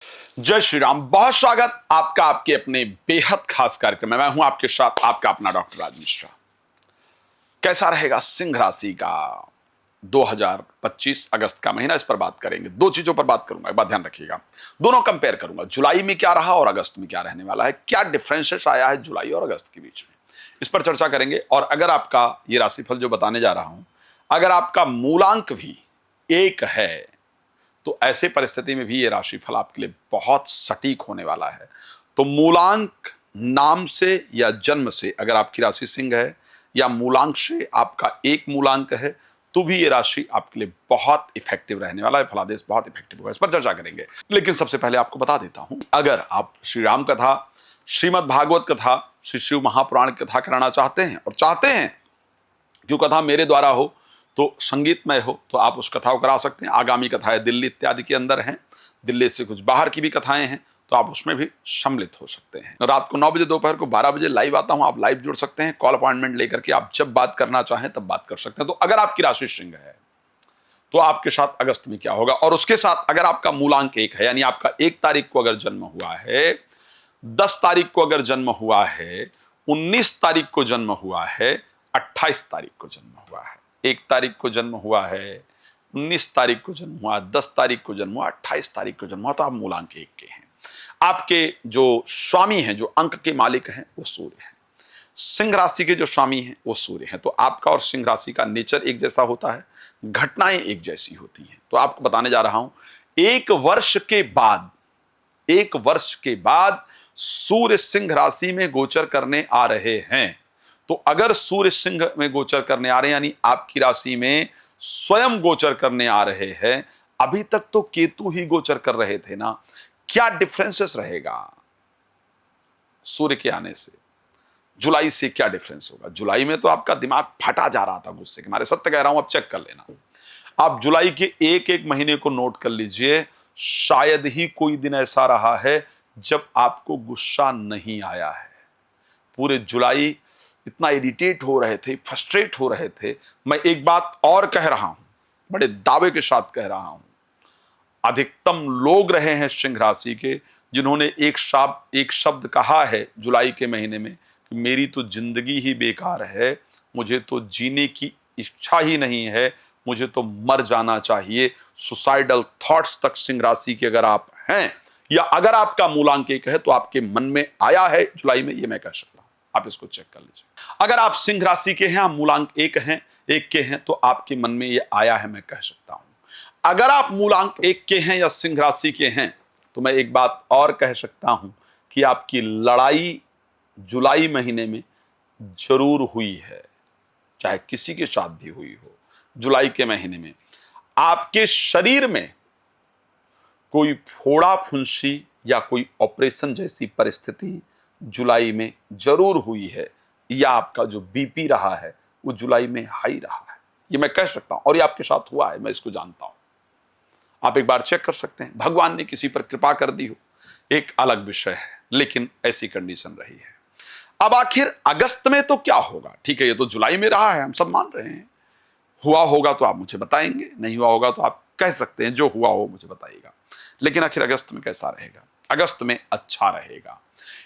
जय श्री राम। बहुत स्वागत आपका आपके अपने बेहद खास कार्यक्रम में। मैं हूं आपके साथ आपका अपना डॉक्टर राज मिश्रा। कैसा रहेगा सिंह राशि का 2025 अगस्त का महीना, इस पर बात करेंगे। दो चीजों पर बात करूंगा, एक बात ध्यान रखिएगा। दोनों कंपेयर करूंगा, जुलाई में क्या रहा और अगस्त में क्या रहने वाला है, क्या डिफरेंसेस आया है जुलाई और अगस्त के बीच में, इस पर चर्चा करेंगे। और अगर आपका ये राशिफल जो बताने जा रहा हूं, अगर आपका मूलांक भी एक है तो ऐसे परिस्थिति में भी ये राशिफल आपके लिए बहुत सटीक होने वाला है। तो मूलांक नाम से या जन्म से अगर आपकी राशि सिंह है, या मूलांक से आपका एक मूलांक है, तो भी ये राशि आपके लिए बहुत इफेक्टिव रहने वाला है। फलादेश बहुत इफेक्टिव होगा, इस पर चर्चा करेंगे। लेकिन सबसे पहले आपको बता देता हूं, अगर आप श्री राम कथा, श्रीमद् भागवत कथा, श्री शिव महापुराण कथा कराना चाहते हैं, और चाहते हैं जो कथा मेरे द्वारा हो तो संगीतमय हो, तो आप उस कथा को करा सकते हैं। आगामी कथाएं दिल्ली इत्यादि के अंदर हैं, दिल्ली से कुछ बाहर की भी कथाएं हैं, तो आप उसमें भी सम्मिलित हो सकते हैं। रात को 9 बजे, दोपहर को 12 बजे लाइव आता हूं, आप लाइव जुड़ सकते हैं। कॉल अपॉइंटमेंट लेकर के आप जब बात करना चाहें तब बात कर सकते हैं। तो अगर आपकी राशि सिंह है तो आपके साथ अगस्त में क्या होगा, और उसके साथ अगर आपका मूलांक एक है, यानी आपका 1 तारीख को अगर जन्म हुआ है, 10 तारीख को अगर जन्म हुआ है, 19 तारीख को जन्म हुआ है, 28 तारीख को जन्म हुआ है, 1 तारीख को जन्म हुआ है, 19 तारीख को जन्म हुआ, 10 तारीख को जन्म हुआ, 28 तारीख को जन्म हुआ, तो आप मूलांक 1 के हैं। आपके जो स्वामी हैं, जो अंक के मालिक हैं, वो सूर्य हैं। सिंह राशि के जो स्वामी हैं वो सूर्य हैं। तो आपका और सिंह राशि का नेचर एक जैसा होता है, घटनाएं एक जैसी होती हैं। तो आपको बताने जा रहा हूं, एक वर्ष के बाद सूर्य सिंह राशि में गोचर करने आ रहे हैं। तो अगर सूर्य सिंह में गोचर करने आ रहे हैं, यानी आपकी राशि में स्वयं गोचर करने आ रहे हैं। अभी तक तो केतु ही गोचर कर रहे थे ना, क्या डिफरेंसेस रहेगा सूर्य के आने से, जुलाई से क्या डिफरेंस होगा। जुलाई में तो आपका दिमाग फटा जा रहा था गुस्से के मारे, सत्य कह रहा हूं, अब चेक कर लेना। आप जुलाई के एक एक महीने को नोट कर लीजिए, शायद ही कोई दिन ऐसा रहा है जब आपको गुस्सा नहीं आया है। पूरे जुलाई इतना इरिटेट हो रहे थे, फ्रस्ट्रेट हो रहे थे। मैं एक बात और कह रहा हूं, बड़े दावे के साथ कह रहा हूं, अधिकतम लोग रहे हैं सिंह राशि के जिन्होंने एक शब्द कहा है जुलाई के महीने में कि मेरी तो जिंदगी ही बेकार है, मुझे तो जीने की इच्छा ही नहीं है, मुझे तो मर जाना चाहिए। सुसाइडल थॉट्स तक सिंह राशि के अगर आप हैं, या अगर आपका मूलांक 1 है, तो आपके मन में आया है जुलाई में, ये मैं कह सकता हूं। आप इसको चेक कर लीजिए। अगर आप सिंह राशि के हैं, मूलांक 1 के हैं, तो आपके मन में ये आया है, मैं कह सकता हूं। अगर आप मूलांक 1 के हैं या सिंह राशि के हैं, तो मैं एक बात और कह सकता हूं कि आपकी लड़ाई जुलाई महीने में जरूर हुई है, चाहे किसी के साथ भी हुई हो। जुलाई के महीने में आपके शरीर में कोई फोड़ा फुंसी या कोई ऑपरेशन जैसी परिस्थिति जुलाई में जरूर हुई है, या आपका जो बीपी रहा है वो जुलाई में हाई रहा है, ये मैं कह सकता हूं। और ये आपके साथ हुआ है, मैं इसको जानता हूं। आप एक बार चेक कर सकते हैं। भगवान ने किसी पर कृपा कर दी हो, एक अलग विषय है, लेकिन ऐसी कंडीशन रही है। अब आखिर अगस्त में तो क्या होगा। ठीक है, ये तो जुलाई में रहा है, हम सब मान रहे हैं। हुआ होगा तो आप मुझे बताएंगे, नहीं हुआ होगा तो आप कह सकते हैं जो हुआ हो मुझे बताइएगा। लेकिन आखिर अगस्त में कैसा रहेगा। अगस्त में अच्छा रहेगा।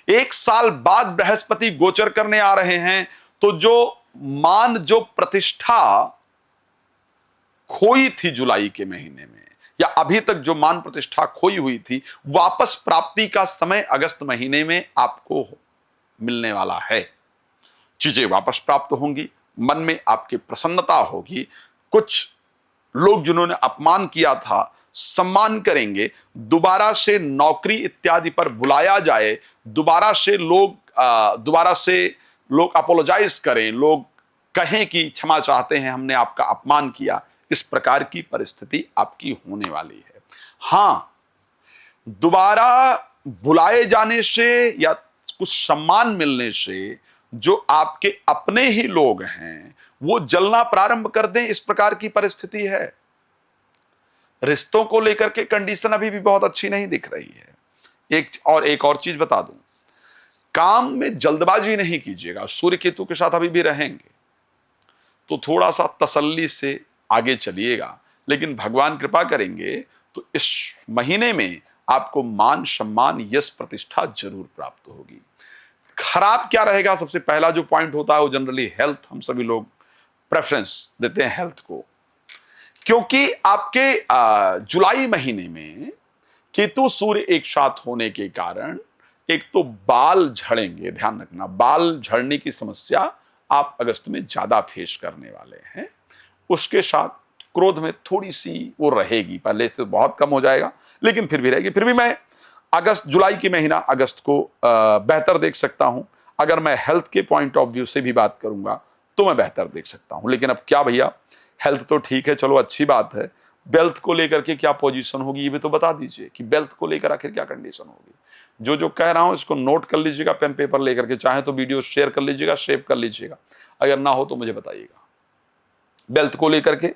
1 साल बाद बृहस्पति गोचर करने आ रहे हैं, तो जो प्रतिष्ठा खोई थी जुलाई के महीने में, या अभी तक जो मान प्रतिष्ठा खोई हुई थी, वापस प्राप्ति का समय अगस्त महीने में आपको मिलने वाला है। चीजें वापस प्राप्त होंगी, मन में आपकी प्रसन्नता होगी। कुछ लोग जिन्होंने अपमान किया था, सम्मान करेंगे। दोबारा से नौकरी इत्यादि पर बुलाया जाए, दोबारा से लोग अपोलोजाइज करें, लोग कहें कि क्षमा चाहते हैं, हमने आपका अपमान किया। इस प्रकार की परिस्थिति आपकी होने वाली है। हां, दोबारा बुलाए जाने से या कुछ सम्मान मिलने से जो आपके अपने ही लोग हैं वो जलना प्रारंभ कर दें, इस प्रकार की परिस्थिति है। रिश्तों को लेकर के कंडीशन अभी भी बहुत अच्छी नहीं दिख रही है। एक और चीज बता दूं, काम में जल्दबाजी नहीं कीजिएगा। सूर्य केतु के साथ अभी भी रहेंगे, तो थोड़ा सा तसल्ली से आगे चलिएगा। लेकिन भगवान कृपा करेंगे तो इस महीने में आपको मान सम्मान यश प्रतिष्ठा जरूर प्राप्त होगी। खराब क्या रहेगा? सबसे पहला जो पॉइंट होता है वो जनरली हेल्थ, हम सभी लोग प्रेफरेंस देते हैं हेल्थ को, क्योंकि आपके जुलाई महीने में केतु सूर्य एक साथ होने के कारण एक तो बाल झड़ेंगे, ध्यान रखना, बाल झड़ने की समस्या आप अगस्त में ज्यादा फेस करने वाले हैं। उसके साथ क्रोध में थोड़ी सी वो रहेगी, पहले से बहुत कम हो जाएगा लेकिन फिर भी रहेगी। फिर भी मैं अगस्त, जुलाई की महीना अगस्त को बेहतर देख सकता हूं। अगर मैं हेल्थ के पॉइंट ऑफ व्यू से भी बात करूंगा तो मैं बेहतर देख सकता हूं। लेकिन अब क्या भैया, हेल्थ तो ठीक है, चलो अच्छी बात है, वेल्थ को लेकर के क्या पोजीशन होगी ये भी तो बता दीजिए कि वेल्थ को लेकर आखिर क्या कंडीशन होगी। जो जो कह रहा हूं इसको नोट कर लीजिएगा, पेन पेपर लेकर के, चाहे तो वीडियो शेयर कर लीजिएगा, सेव कर लीजिएगा, अगर ना हो तो मुझे बताइएगा। वेल्थ को लेकर के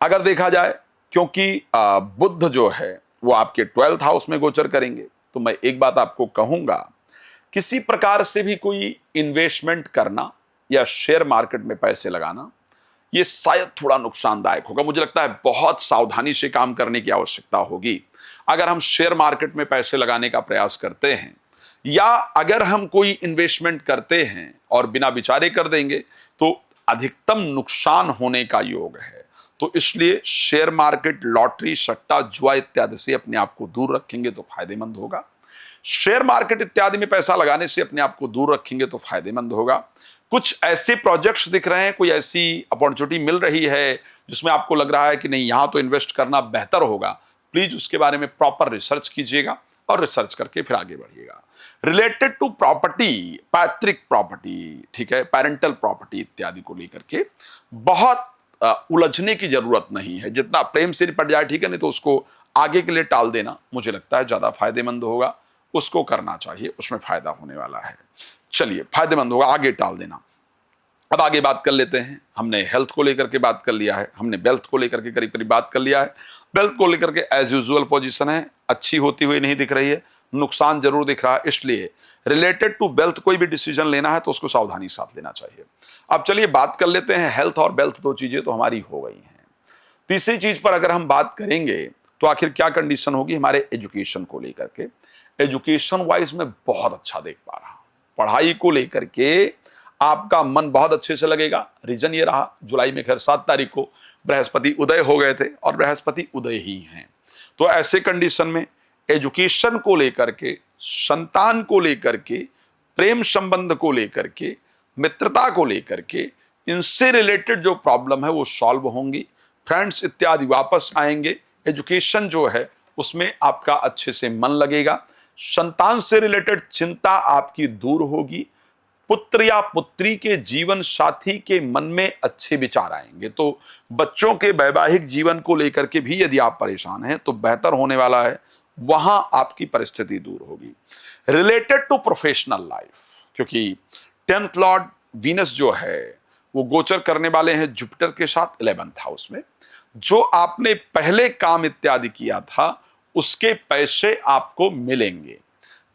अगर देखा जाए, क्योंकि बुध जो है वो आपके 12th हाउस में गोचर करेंगे, तो मैं एक बात आपको कहूंगा, किसी प्रकार से भी कोई इन्वेस्टमेंट करना या शेयर मार्केट में पैसे लगाना ये शायद थोड़ा नुकसानदायक होगा। मुझे लगता है बहुत सावधानी से काम करने की आवश्यकता होगी। अगर हम शेयर मार्केट में पैसे लगाने का प्रयास करते हैं या अगर हम कोई इन्वेस्टमेंट करते हैं और बिना विचारे कर देंगे तो अधिकतम नुकसान होने का योग है। तो इसलिए शेयर मार्केट, लॉटरी, सट्टा, जुआ इत्यादि से अपने आप को दूर रखेंगे तो फायदेमंद होगा। शेयर मार्केट इत्यादि में पैसा लगाने से अपने आप को दूर रखेंगे तो फायदेमंद होगा। कुछ ऐसे प्रोजेक्ट्स दिख रहे हैं, कोई ऐसी अपॉर्चुनिटी मिल रही है जिसमें आपको लग रहा है कि नहीं यहां तो इन्वेस्ट करना बेहतर होगा, प्लीज उसके बारे में प्रॉपर रिसर्च कीजिएगा और रिसर्च करके फिर आगे बढ़िएगा। रिलेटेड टू प्रॉपर्टी, पैतृक प्रॉपर्टी, ठीक है, पेरेंटल प्रॉपर्टी इत्यादि को लेकर के बहुत उलझने की जरूरत नहीं है। जितना प्रेम से निपट जाए ठीक है, नहीं तो उसको आगे के लिए टाल देना मुझे लगता है ज्यादा फायदेमंद होगा। उसको करना चाहिए, उसमें फायदा होने वाला है। चलिए, फायदेमंद होगा, आगे टाल देना। अब आगे बात कर लेते हैं। हमने हेल्थ को लेकर के बात कर लिया है, हमने वेल्थ को लेकर के करीब करीब बात कर लिया है। वेल्थ को लेकर के एज यूजुअल पोजीशन है, अच्छी होती हुई नहीं दिख रही है, नुकसान जरूर दिख रहा है। इसलिए रिलेटेड टू वेल्थ कोई भी डिसीजन लेना है तो उसको सावधानी साथ लेना चाहिए। अब चलिए बात कर लेते हैं, हेल्थ और वेल्थ दो चीजें तो हमारी हो गई हैं। तीसरी चीज पर अगर हम बात करेंगे तो आखिर क्या कंडीशन होगी हमारे एजुकेशन को लेकर के। एजुकेशन वाइज में बहुत अच्छा देख पा रहा हूं, पढ़ाई को लेकर के आपका मन बहुत अच्छे से लगेगा। रीजन ये रहा, जुलाई में खैर 7 तारीख को बृहस्पति उदय हो गए थे और बृहस्पति उदय ही हैं, तो ऐसे कंडीशन में एजुकेशन को लेकर के, संतान को लेकर के, प्रेम संबंध को लेकर के, मित्रता को लेकर के, इनसे रिलेटेड जो प्रॉब्लम है वो सॉल्व होंगी, फ्रेंड्स इत्यादि वापस आएंगे। एजुकेशन जो है उसमें आपका अच्छे से मन लगेगा। संतान से रिलेटेड चिंता आपकी दूर होगी। पुत्र या पुत्री के जीवन साथी के मन में अच्छे विचार आएंगे। तो बच्चों के वैवाहिक जीवन को लेकर के भी यदि आप परेशान हैं तो बेहतर होने वाला है, वहां आपकी परिस्थिति दूर होगी। रिलेटेड टू प्रोफेशनल लाइफ, क्योंकि 10th लॉर्ड वीनस जो है वो गोचर करने वाले हैं जुपिटर के साथ 11th हाउस में। जो आपने पहले काम इत्यादि किया था उसके पैसे आपको मिलेंगे,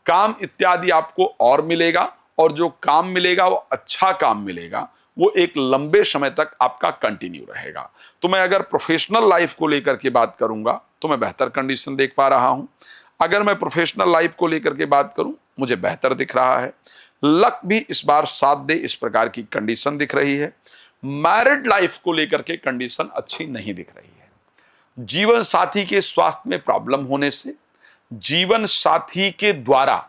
काम इत्यादि आपको और मिलेगा, और जो काम मिलेगा वो अच्छा काम मिलेगा, वो एक लंबे समय तक आपका कंटिन्यू रहेगा। तो मैं अगर प्रोफेशनल लाइफ को लेकर के बात करूंगा तो मैं बेहतर कंडीशन देख पा रहा हूं। अगर मैं प्रोफेशनल लाइफ को लेकर के बात करूं मुझे बेहतर दिख रहा है। लक भी इस बार साथ दे, इस प्रकार की कंडीशन दिख रही है। मैरिड लाइफ को लेकर के कंडीशन अच्छी नहीं दिख रही है। जीवन साथी के स्वास्थ्य में प्रॉब्लम होने से, जीवन साथी के द्वारा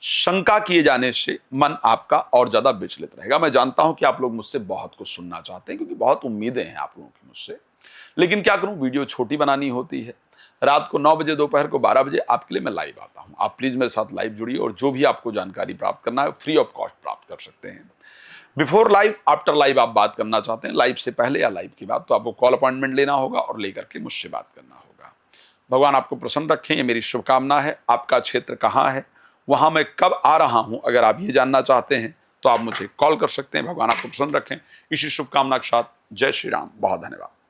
शंका किए जाने से मन आपका और ज्यादा विचलित रहेगा। मैं जानता हूं कि आप लोग मुझसे बहुत कुछ सुनना चाहते हैं क्योंकि बहुत उम्मीदें हैं आप लोगों की मुझसे, लेकिन क्या करूं, वीडियो छोटी बनानी होती है। रात को 9 बजे, दोपहर को 12 बजे आपके लिए मैं लाइव आता हूं। आप प्लीज मेरे साथ लाइव जुड़िए और जो भी आपको जानकारी प्राप्त करना है फ्री ऑफ कॉस्ट प्राप्त कर सकते हैं। बिफोर लाइव, आफ्टर लाइव आप बात करना चाहते हैं, लाइव से पहले या लाइव के बाद, तो आपको कॉल अपॉइंटमेंट लेना होगा और लेकर के मुझसे बात करना होगा। भगवान आपको प्रसन्न रखें, ये मेरी शुभकामना है। आपका क्षेत्र कहाँ है, वहां मैं कब आ रहा हूं, अगर आप ये जानना चाहते हैं तो आप मुझे कॉल कर सकते हैं। भगवान आपको प्रसन्न रखें। इसी शुभकामना के साथ जय श्री राम, बहुत धन्यवाद।